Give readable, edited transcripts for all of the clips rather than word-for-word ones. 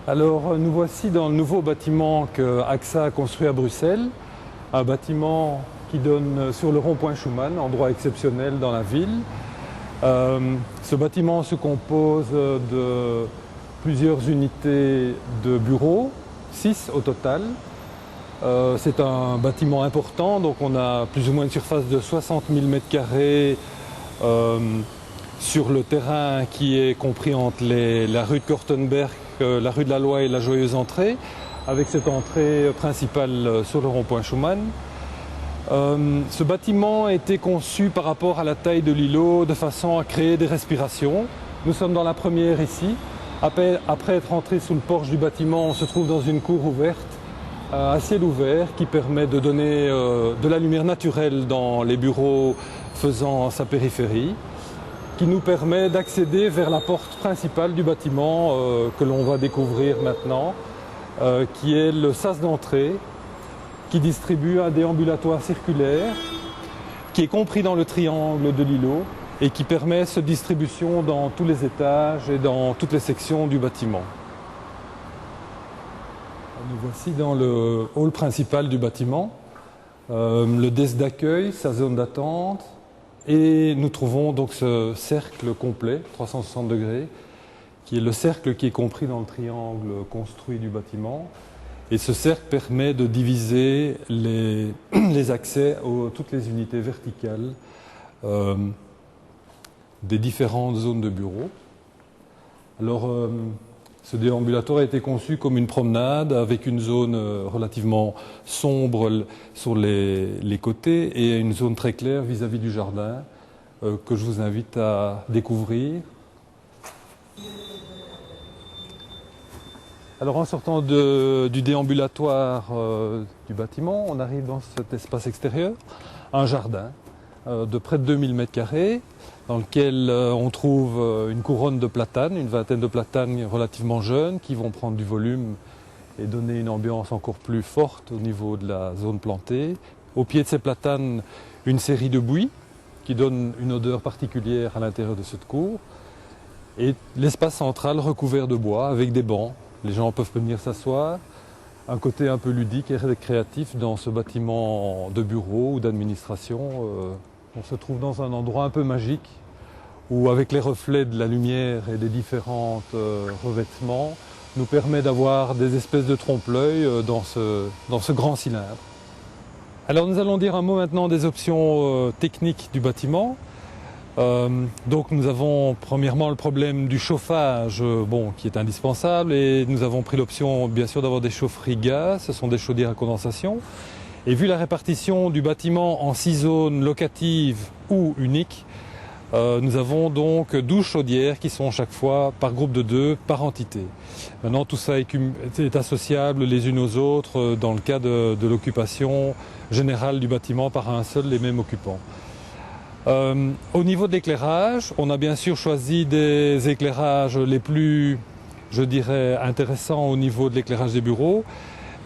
Alors nous voici dans le nouveau bâtiment que AXA a construit à Bruxelles, un bâtiment qui donne sur le rond-point Schuman, endroit exceptionnel dans la ville. Ce bâtiment se compose de plusieurs unités de bureaux, 6 au total. C'est un bâtiment important, donc on a plus ou moins une surface de 60 000 m² sur le terrain qui est compris entre la rue de Kortenberg, la rue de la Loi et la Joyeuse Entrée, avec cette entrée principale sur le rond-point Schuman. Ce bâtiment a été conçu par rapport à la taille de l'îlot de façon à créer des respirations. Nous sommes dans la première ici. Après être entré sous le porche du bâtiment, on se trouve dans une cour ouverte à ciel ouvert qui permet de donner de la lumière naturelle dans les bureaux faisant sa périphérie, qui nous permet d'accéder vers la porte principale du bâtiment que l'on va découvrir maintenant, qui est le sas d'entrée, qui distribue un déambulatoire circulaire, qui est compris dans le triangle de l'îlot et qui permet cette distribution dans tous les étages et dans toutes les sections du bâtiment. Nous voici dans le hall principal du bâtiment, le desk d'accueil, sa zone d'attente, et nous trouvons donc ce cercle complet, 360 degrés, qui est le cercle qui est compris dans le triangle construit du bâtiment. Et ce cercle permet de diviser les accès à toutes les unités verticales des différentes zones de bureaux. Alors, ce déambulatoire a été conçu comme une promenade avec une zone relativement sombre sur les côtés et une zone très claire vis-à-vis du jardin que je vous invite à découvrir. Alors en sortant du déambulatoire du bâtiment, on arrive dans cet espace extérieur, un jardin de près de 2000 m², dans lequel on trouve une couronne de platanes, une vingtaine de platanes relativement jeunes qui vont prendre du volume et donner une ambiance encore plus forte au niveau de la zone plantée. Au pied de ces platanes, une série de buis qui donne une odeur particulière à l'intérieur de cette cour. Et l'espace central recouvert de bois avec des bancs. Les gens peuvent venir s'asseoir. Un côté un peu ludique et créatif dans ce bâtiment de bureau ou d'administration. On se trouve dans un endroit un peu magique où, avec les reflets de la lumière et des différents revêtements, nous permet d'avoir des espèces de trompe-l'œil dans ce grand cylindre. Alors nous allons dire un mot maintenant des options techniques du bâtiment. Donc nous avons premièrement le problème du chauffage qui est indispensable, et nous avons pris l'option bien sûr d'avoir des chaufferies gaz, ce sont des chaudières à condensation. Et vu la répartition du bâtiment en 6 zones locatives ou uniques, nous avons donc 12 chaudières qui sont chaque fois par groupe de 2 par entité. Maintenant tout ça est associable les unes aux autres dans le cas de l'occupation générale du bâtiment par un seul et même occupant. Au niveau de l'éclairage, on a bien sûr choisi des éclairages les plus, je dirais, intéressants au niveau de l'éclairage des bureaux,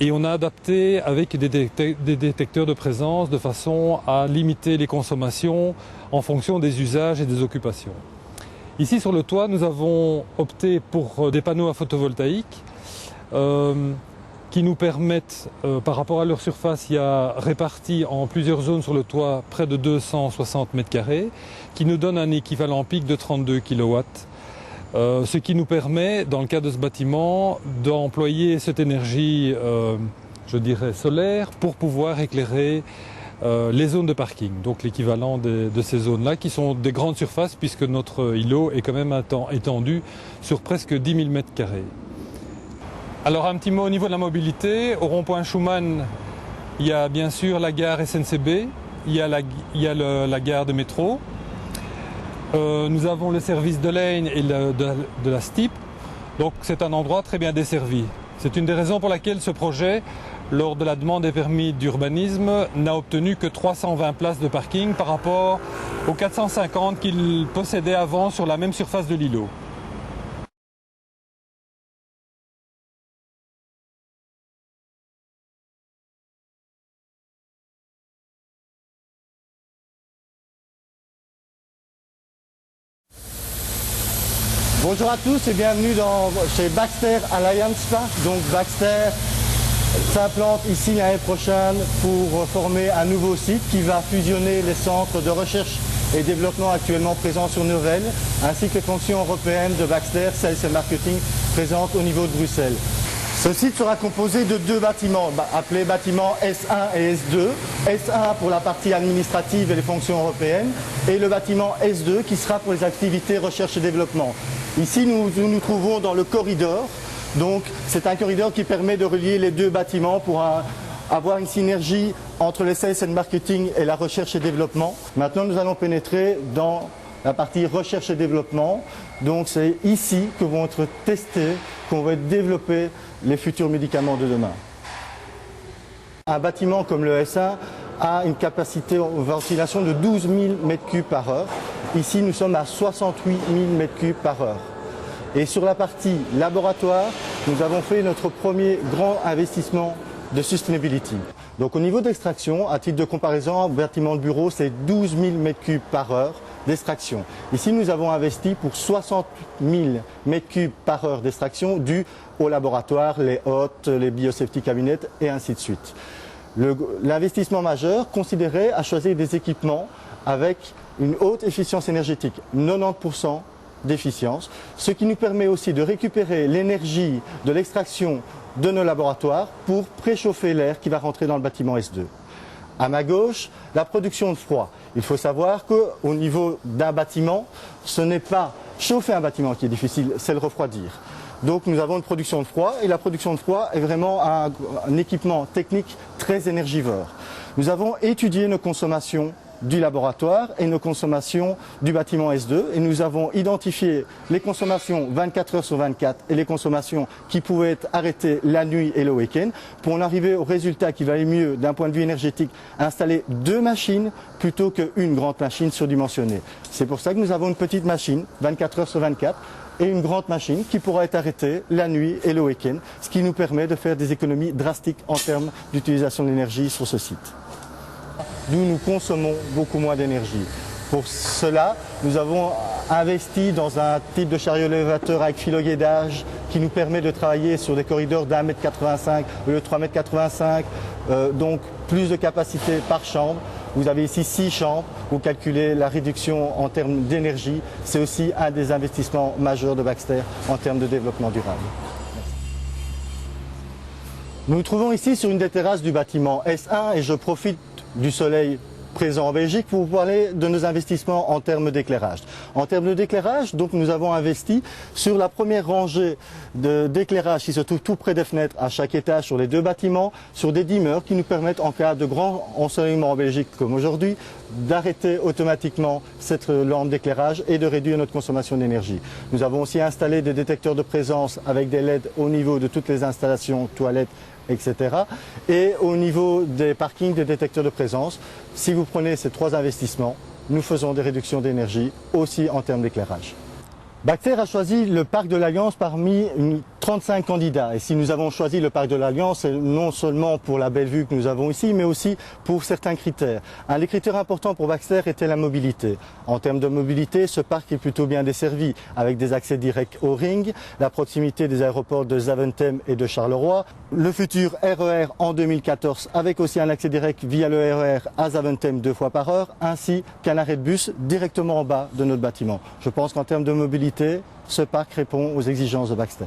et on a adapté avec des détecteurs de présence de façon à limiter les consommations en fonction des usages et des occupations. Ici sur le toit, nous avons opté pour des panneaux à photovoltaïque qui nous permettent, par rapport à leur surface, il y a réparti en plusieurs zones sur le toit près de 260 m², qui nous donne un équivalent pic de 32 kW. Ce qui nous permet, dans le cas de ce bâtiment, d'employer cette énergie, je dirais, solaire pour pouvoir éclairer les zones de parking, donc l'équivalent de ces zones-là, qui sont des grandes surfaces, puisque notre îlot est quand même étendu sur presque 10 000 m². Alors un petit mot au niveau de la mobilité. Au rond-point Schuman, il y a bien sûr la gare SNCB, il y a la gare de métro. Nous avons le service de Lane et de la STIP, donc c'est un endroit très bien desservi. C'est une des raisons pour laquelle ce projet, lors de la demande des permis d'urbanisme, n'a obtenu que 320 places de parking par rapport aux 450 qu'il possédait avant sur la même surface de l'îlot. Bonjour à tous et bienvenue chez Baxter Alliance Park. Donc Baxter s'implante ici l'année prochaine pour former un nouveau site qui va fusionner les centres de recherche et développement actuellement présents sur Novelle, ainsi que les fonctions européennes de Baxter Sales et Marketing présentes au niveau de Bruxelles. Ce site sera composé de deux bâtiments, appelés bâtiments S1 et S2. S1 pour la partie administrative et les fonctions européennes, et le bâtiment S2 qui sera pour les activités recherche et développement. Ici, nous nous trouvons dans le corridor. Donc, c'est un corridor qui permet de relier les deux bâtiments pour avoir une synergie entre le sales and marketing et la recherche et développement. Maintenant, nous allons pénétrer dans la partie recherche et développement. Donc, c'est ici que vont être testés, qu'on va développer les futurs médicaments de demain. Un bâtiment comme le S1 a une capacité de ventilation de 12 000 m3 par heure. Ici, nous sommes à 68 000 m3 par heure. Et sur la partie laboratoire, nous avons fait notre premier grand investissement de sustainability. Donc au niveau d'extraction, à titre de comparaison, un bâtiment de bureau, c'est 12 000 m3 par heure d'extraction. Ici, nous avons investi pour 60 000 m3 par heure d'extraction dû au laboratoire, les hôtes, les biosafety cabinets et ainsi de suite. L'investissement majeur considérait à choisir des équipements avec une haute efficience énergétique, 90% d'efficience, ce qui nous permet aussi de récupérer l'énergie de l'extraction de nos laboratoires pour préchauffer l'air qui va rentrer dans le bâtiment S2. À ma gauche, la production de froid. Il faut savoir qu'au niveau d'un bâtiment, ce n'est pas chauffer un bâtiment qui est difficile, c'est le refroidir. Donc nous avons une production de froid et la production de froid est vraiment un équipement technique très énergivore. Nous avons étudié nos consommations du laboratoire et nos consommations du bâtiment S2 et nous avons identifié les consommations 24 heures sur 24 et les consommations qui pouvaient être arrêtées la nuit et le week-end pour en arriver au résultat qui valait mieux d'un point de vue énergétique installer deux machines plutôt qu'une grande machine surdimensionnée. C'est pour ça que nous avons une petite machine 24 heures sur 24 et une grande machine qui pourra être arrêtée la nuit et le week-end, ce qui nous permet de faire des économies drastiques en termes d'utilisation de l'énergie sur ce site. Nous consommons beaucoup moins d'énergie. Pour cela, nous avons investi dans un type de chariot élévateur avec filoguidage qui nous permet de travailler sur des corridors d'1,85 m au lieu de 3,85 m, donc plus de capacité par chambre. Vous avez ici 6 chambres, vous calculez la réduction en termes d'énergie. C'est aussi un des investissements majeurs de Baxter en termes de développement durable. Nous nous trouvons ici sur une des terrasses du bâtiment S1 et je profite du soleil présent en Belgique pour vous parler de nos investissements en termes d'éclairage. En termes d'éclairage, donc nous avons investi sur la première rangée d'éclairage qui se trouve tout près des fenêtres à chaque étage sur les deux bâtiments, sur des dimmers qui nous permettent en cas de grand ensoleillement en Belgique comme aujourd'hui, d'arrêter automatiquement cette lampe d'éclairage et de réduire notre consommation d'énergie. Nous avons aussi installé des détecteurs de présence avec des LED au niveau de toutes les installations, toilettes, etc. Et au niveau des parkings, des détecteurs de présence, si vous prenez ces trois investissements, nous faisons des réductions d'énergie aussi en termes d'éclairage. Baxter a choisi le parc de l'Alliance parmi 35 candidats. Et si nous avons choisi le parc de l'Alliance, c'est non seulement pour la belle vue que nous avons ici, mais aussi pour certains critères. Un des critères importants pour Baxter était la mobilité. En termes de mobilité, ce parc est plutôt bien desservi, avec des accès directs au ring, la proximité des aéroports de Zaventem et de Charleroi, le futur RER en 2014, avec aussi un accès direct via le RER à Zaventem 2 fois par heure, ainsi qu'un arrêt de bus directement en bas de notre bâtiment. Je pense qu'en termes de mobilité, ce parc répond aux exigences de Baxter.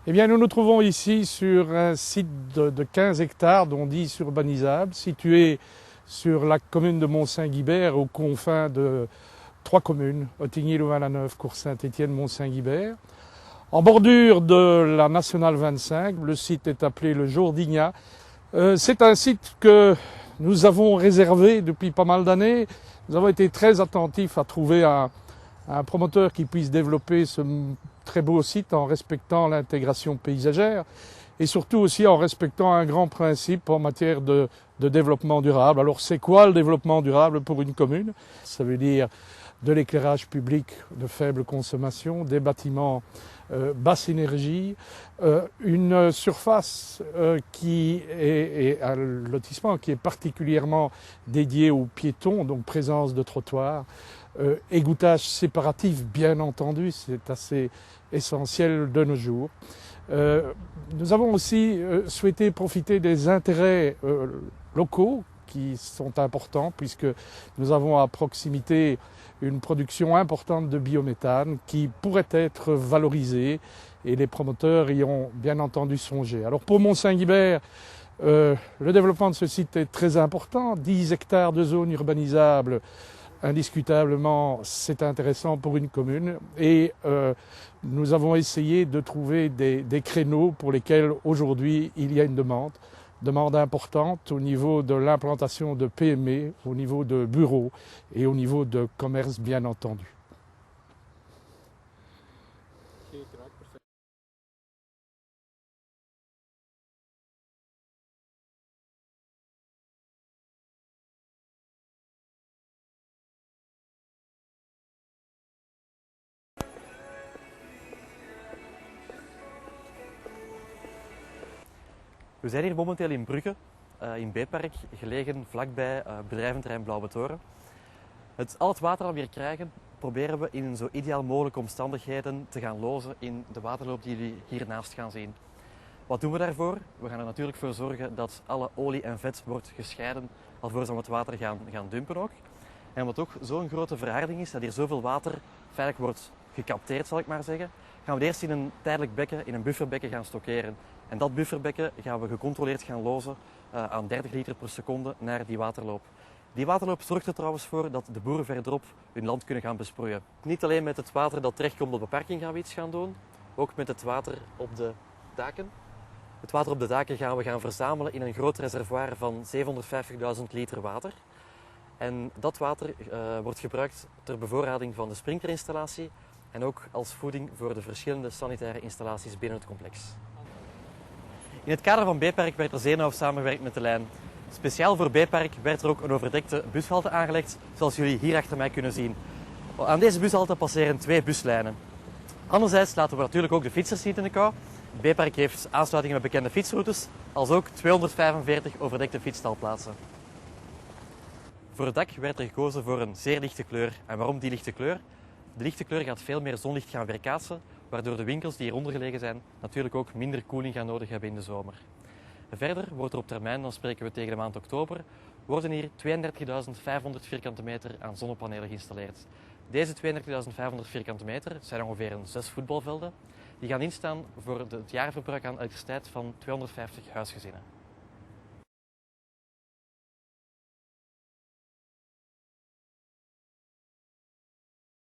Eh bien, nous nous trouvons ici sur un site de 15 hectares, dont 10 urbanisables, situé sur la commune de Mont-Saint-Guibert, aux confins de 3 communes, Ottigny-Louvain-la-Neuve, Cours-Saint-Étienne, Mont-Saint-Guibert. En bordure de la Nationale 25, le site est appelé le Jourdigna. C'est un site que nous avons réservé depuis pas mal d'années. Nous avons été très attentifs à trouver un promoteur qui puisse développer ce très beau site en respectant l'intégration paysagère et surtout aussi en respectant un grand principe en matière de développement durable. Alors c'est quoi le développement durable pour une commune? Ça veut dire de l'éclairage public de faible consommation, des bâtiments basse énergie, une surface qui est un lotissement qui est particulièrement dédié aux piétons, donc présence de trottoirs, égouttage séparatif bien entendu, c'est assez essentiel de nos jours. Nous avons aussi souhaité profiter des intérêts locaux qui sont importants puisque nous avons à proximité une production importante de biométhane qui pourrait être valorisée et les promoteurs y ont bien entendu songé. Alors pour Mont-Saint-Guibert, le développement de ce site est très important, 10 hectares de zones urbanisables. Indiscutablement, c'est intéressant pour une commune et nous avons essayé de trouver des créneaux pour lesquels aujourd'hui il y a une demande importante au niveau de l'implantation de PME, au niveau de bureaux et au niveau de commerce bien entendu. We zijn hier momenteel in Brugge, in Bepark, gelegen vlakbij bedrijventerrein Blauwe Toren. Al het water dat we hier krijgen, proberen we in zo ideaal mogelijke omstandigheden te gaan lozen in de waterloop die jullie hiernaast gaan zien. Wat doen we daarvoor? We gaan er natuurlijk voor zorgen dat alle olie en vet wordt gescheiden alvorens we het water gaan dumpen ook. En omdat het ook zo'n grote verharding is, dat hier zoveel water feitelijk wordt gecapteerd, zal ik maar zeggen, gaan we het eerst in een tijdelijk bekken, in een bufferbekken gaan stockeren. En dat bufferbekken gaan we gecontroleerd gaan lozen aan 30 liter per seconde naar die waterloop. Die waterloop zorgt er trouwens voor dat de boeren verderop hun land kunnen gaan besproeien. Niet alleen met het water dat terechtkomt op de parking gaan we iets gaan doen, ook met het water op de daken. Het water op de daken gaan we gaan verzamelen in een groot reservoir van 750.000 liter water. En dat water wordt gebruikt ter bevoorrading van de sprinklerinstallatie en ook als voeding voor de verschillende sanitaire installaties binnen het complex. In het kader van Bepark werd er zeer nauw samengewerkt met de lijn. Speciaal voor Bepark werd er ook een overdekte bushalte aangelegd, zoals jullie hier achter mij kunnen zien. Aan deze bushalte passeren 2 buslijnen. Anderzijds laten we natuurlijk ook de fietsers niet in de kou. Bepark heeft aansluitingen met bekende fietsroutes, als ook 245 overdekte fietsstalplaatsen. Voor het dak werd er gekozen voor een zeer lichte kleur. En waarom die lichte kleur? De lichte kleur gaat veel meer zonlicht gaan weerkaatsen, waardoor de winkels die hieronder gelegen zijn natuurlijk ook minder koeling gaan nodig hebben in de zomer. Verder wordt er op termijn, dan spreken we tegen de maand oktober, worden hier 32.500 vierkante meter aan zonnepanelen geïnstalleerd. Deze 32.500 vierkante meter zijn ongeveer 6 voetbalvelden. Die gaan instaan voor het jaarverbruik aan elektriciteit van 250 huisgezinnen.